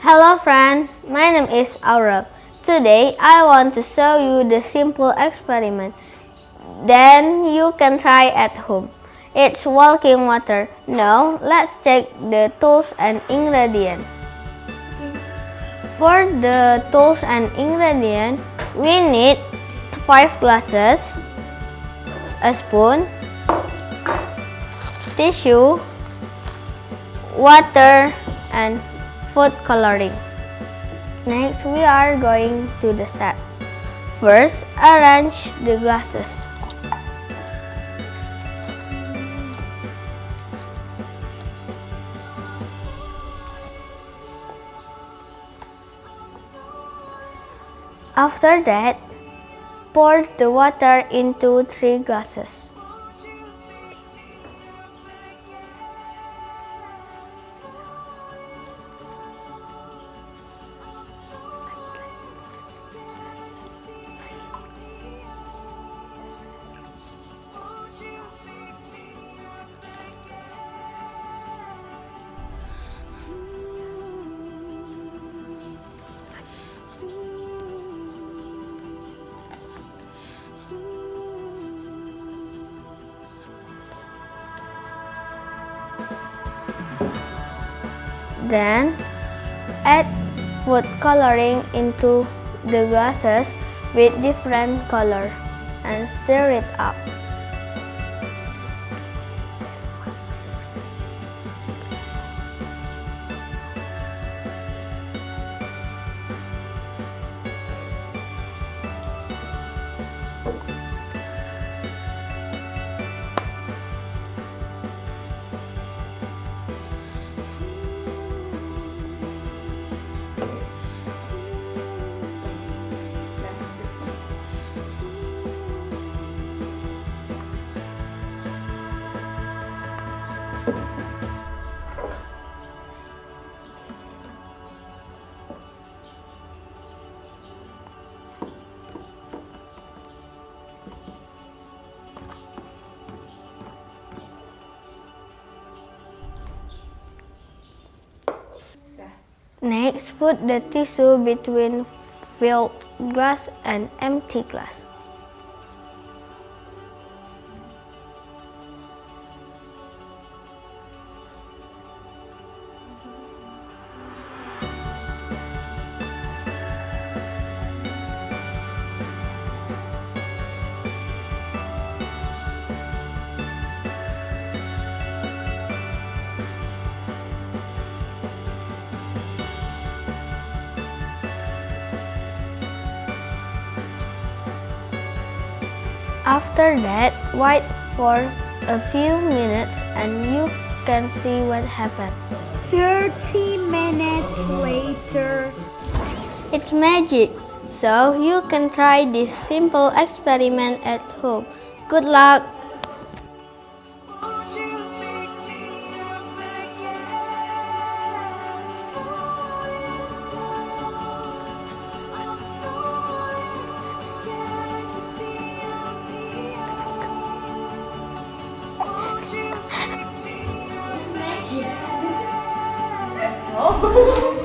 Hello friend, my name is Aurel. Today I want to show you the simple experiment. Then you can try at home. It's walking water. Now let's check the tools and ingredients. For the tools and ingredients, we need 5 glasses, a spoon, tissue, water, and food coloring. Next, we are going to the step. First, arrange the glasses. After that, pour the water into 3 glasses. Then, add food coloring into the glasses with different color and stir it up. Next, put the tissue between filled glass and empty glass. After that, wait for a few minutes and you can see what happened. 30 minutes later. It's magic! So you can try this simple experiment at home. Good luck! Oh.